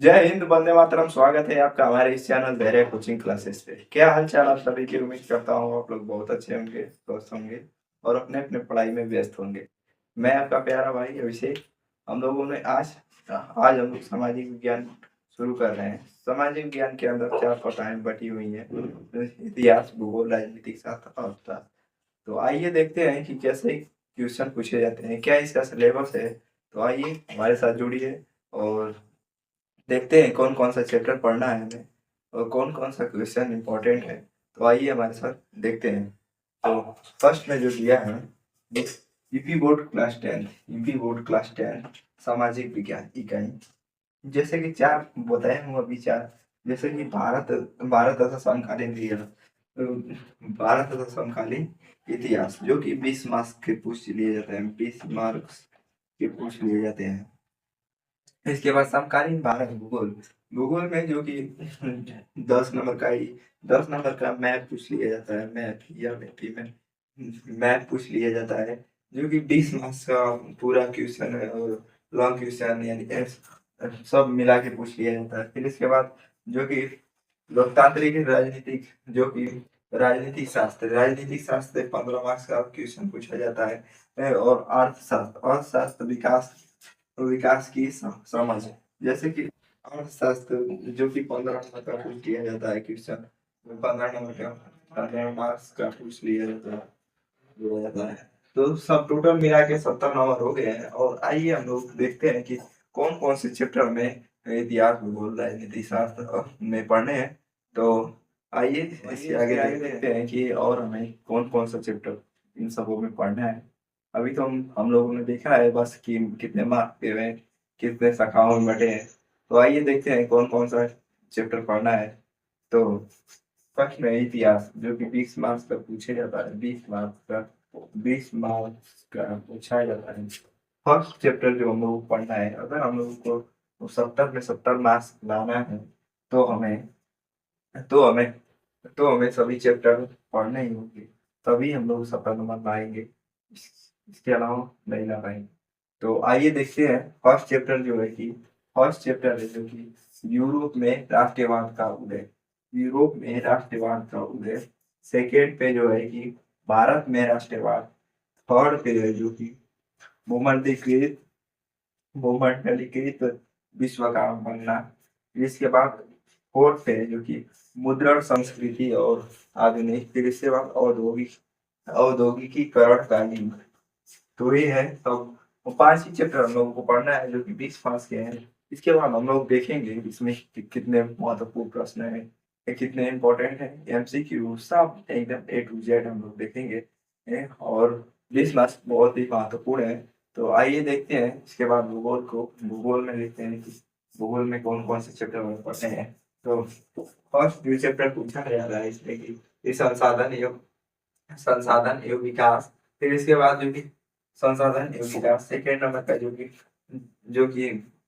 जय हिंद, वंदे मातरम। स्वागत है आपका हमारे इस चैनल धैर्य कोचिंग क्लासेस पे। क्या हाल चाल आप सभी की? उम्मीद करता हूँ आप लोग बहुत अच्छे होंगे, स्वस्थ होंगे और अपने अपने पढ़ाई में व्यस्त होंगे। मैं आपका प्यारा भाई अभिषेक। हम लोगों ने आज आज हम लोग सामाजिक विज्ञान शुरू कर रहे हैं। सामाजिक विज्ञान के अंदर 4 शाखाएं बटी हुई हैं: इतिहास, भूगोल, राजनीतिक शास्त्र, अर्थशास्त्र। तो आइए देखते हैं कि कैसे क्वेश्चन पूछे जाते हैं, क्या इसका सिलेबस है। तो आइए हमारे साथ जुड़िए और देखते हैं कौन कौन सा चैप्टर पढ़ना है हमें और कौन कौन सा क्वेश्चन इंपॉर्टेंट है। तो आइए हमारे साथ देखते हैं। तो फर्स्ट में जो दिया है, EP board class 10, EP board class 10 सामाजिक विज्ञान इकाई। जैसे कि चार बताए हूँ अभी चार। जैसे कि भारत भारत तथा समकालीन इतिहास, भारत तथा समकालीन इतिहास जो कि 20 मार्क्स के पूछ लिए जाते हैं, 20 मार्क्स के पूछ लिए जाते हैं। इसके बाद समकालीन भारत भूगोल, भूगोल में जो कि 10 नंबर का ही 10 नंबर का मैप पूछ लिया जाता है। मैप या मिट्टी में मैप पूछ लिया जाता है, जो कि 20 मार्क्स का पूरा क्वेश्चन है और लॉन्ग क्वेश्चन यानी सब मिला के पूछ लिया जाता है। फिर इसके बाद जो कि लोकतांत्रिक राजनीतिक, जो कि राजनीतिक शास्त्र 15 मार्क्स का क्वेश्चन पूछा जाता है। और अर्थशास्त्र विकास विकास की समझ, जैसे कि अर्थशास्त्र जो कि 15 नंबर का पूछ लिया जाता है क्वेश्चन। 15 का पूछ लिया जाता है। तो सब टोटल मिला के 70 नंबर हो गए हैं। और आइए हम लोग देखते हैं कि कौन कौन से चैप्टर में इतिहास, भूगोल, राजनीति शास्त्र में पढ़ने हैं। तो आइए इसके आगे देखते हैं कि और हमें कौन कौन सा चैप्टर इन सबों में पढ़ना है। अभी तो हम लोगों ने देखा है बस कि कितने मार्क्स दे रहे हैं, कितने शाखाओं में बटे हैं। तो आइए देखते हैं कौन कौन सा चैप्टर पढ़ना है। तो फर्स्ट में इतिहास, जो कि 20 मार्क्स का पूछा जाता है। 20 का पूछा जाता है। फर्स्ट चैप्टर जो हम लोग को पढ़ना है, अगर हम लोग को 70 में 70 मार्क्स लाना है तो हमें तो हमें हमें सभी चैप्टर पढ़ने ही होंगे, तभी हम लोग 70 नंबर लाएंगे। इसके अलावा नहीं ला पाएंगे। तो आइए देखते हैं फर्स्ट चैप्टर जो है कि फर्स्ट चैप्टर है जो कि यूरोप में राष्ट्रवाद का उदय, यूरोप में राष्ट्रवाद का उदय। सेकेंड पे जो है कि भारत में राष्ट्रवाद। थर्ड पे है जो कि भूमंडलीकृत भूमंडलीकृत विश्व का बनना। इसके बाद फोर्थ पे है जो कि मुद्रण संस्कृति और आधुनिक। फिर इसके बाद औद्योगिकीकरण का लिंक। तो ये है सब। वो 5 ही चैप्टर हम लोगों को पढ़ना है जो कि 20 मार्क्स के हैं। इसके बाद हम लोग देखेंगे इसमें कितने महत्वपूर्ण प्रश्न है, ये कितने इंपॉर्टेंट है, एमसीक्यू सब एकदम ए टू जेड हम लोग देखेंगे। और 20 मार्क्स बहुत ही महत्वपूर्ण है। तो आइए देखते हैं इसके बाद भूगोल में देखते हैं कि भूगोल में कौन कौन से चैप्टर हमें पढ़ने हैं। तो फर्स्ट जो चैप्टर पूछा जा रहा है इसमें कि ये संसाधन एवं विकास। फिर इसके बाद जो कि संसाधन एवं विकास सेकेंड नंबर का जो कि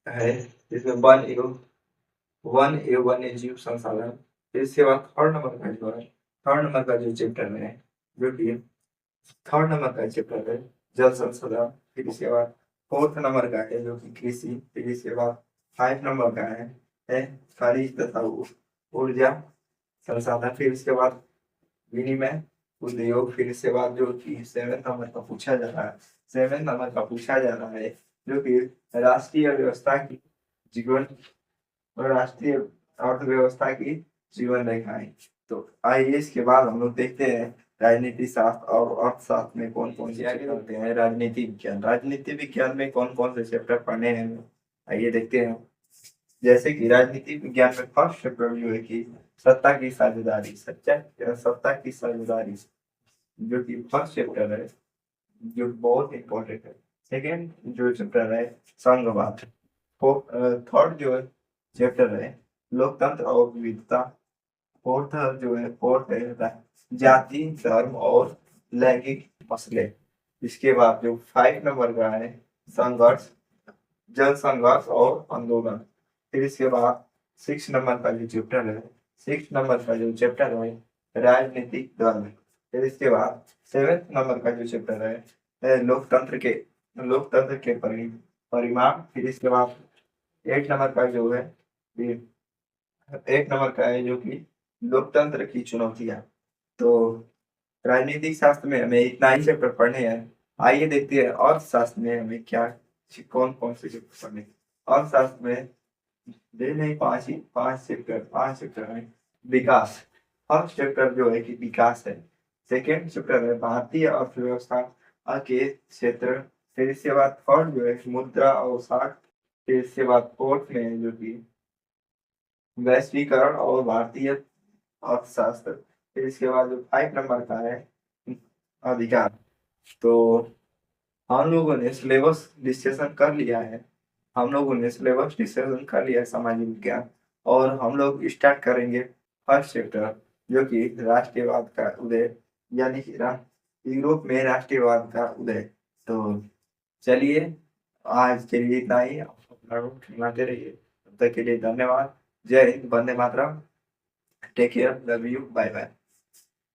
है, इसमें वन एवं वन्य जीव संसाधन। फिर इसके बाद थर्ड नंबर का जो चैप्टर है, जो कि थर्ड नंबर का चैप्टर है जल संसाधन। फिर इसके बाद फोर्थ नंबर का है जो कि कृषि। फिर इसके बाद 5 नंबर का है खनिज तथा ऊर्जा संसाधन। फिर इसके बाद विनिमय उद्योग। फिर इसके बाद जो कि 7 नंबर का पूछा जा रहा है, 7 नंबर का पूछा जा रहा है जो कि राष्ट्रीय व्यवस्था की जीवन राष्ट्रीय अर्थव्यवस्था की जीवन रेखाएं। तो आइए इसके बाद हम लोग देखते हैं राजनीति शास्त्र और अर्थशास्त्र में कौन कौन से चैप्टर होते हैं। राजनीति विज्ञान में कौन कौन से चैप्टर पढ़ने हैं, आइए देखते हैं। जैसे कि राजनीति विज्ञान में फर्स्ट चैप्टर जो है कि सत्ता की साझेदारी, जो कि फर्स्ट चैप्टर है, जो बहुत इंपॉर्टेंट है। सेकेंड जो चैप्टर है संघवाद। थर्ड जो चैप्टर है लोकतंत्र और विविधता। फोर्थ है जाति, धर्म और लैंगिक मसले। इसके बाद जो 5 नंबर का है संघर्ष, जन संघर्ष और आंदोलन। फिर इसके बाद 6 नंबर का जो चैप्टर है 6 नंबर का जो चैप्टर है राजनीतिक दल। फिर इसके बाद 7 नंबर का जो चैप्टर है लोकतंत्र के परिमाण। फिर इसके बाद 8 नंबर का जो है कि एक नंबर का है जो कि लोकतंत्र की चुनौतियाँ। तो राजनीतिक शास्त्र में हमें इतना ही चैप्टर पढ़ने हैं। आइए देखते हैं अर्थशास्त्र में हमें क्या कौन-कौन से चैप्टर पढ़ने हैं। अर्थशास्त्र में दे नहीं 5 चैप्टर हैं। विकास, फर्स्ट चैप्टर जो है कि विकास है। सेकंड चैप्टर है भारतीय अर्थव्यवस्था के क्षेत्र। फिर इसके बाद थर्ड जो है मुद्रा और साख। फिर इसके बाद फोर्थ में है जो कि वैश्वीकरण और भारतीय अर्थशास्त्र। फिर इसके बाद जो 5 नंबर का है अधिकार। तो हम लोगों ने सिलेबस डिस्कशन कर लिया है। हम लोगों ने सिलेबस डिस्कशन कर लिया है सामाजिक विज्ञान। और हम लोग स्टार्ट करेंगे फर्स्ट चैप्टर जो कि राष्ट्रवाद का उदय, यानी कि यूरोप में राष्ट्रवाद का उदय। तो चलिए, आज के लिए इतना ही। आप अपना रूट बनाते रहिए। तब तक के लिए धन्यवाद। जय हिंद, वंदे मातरम। Take care, love you, bye bye.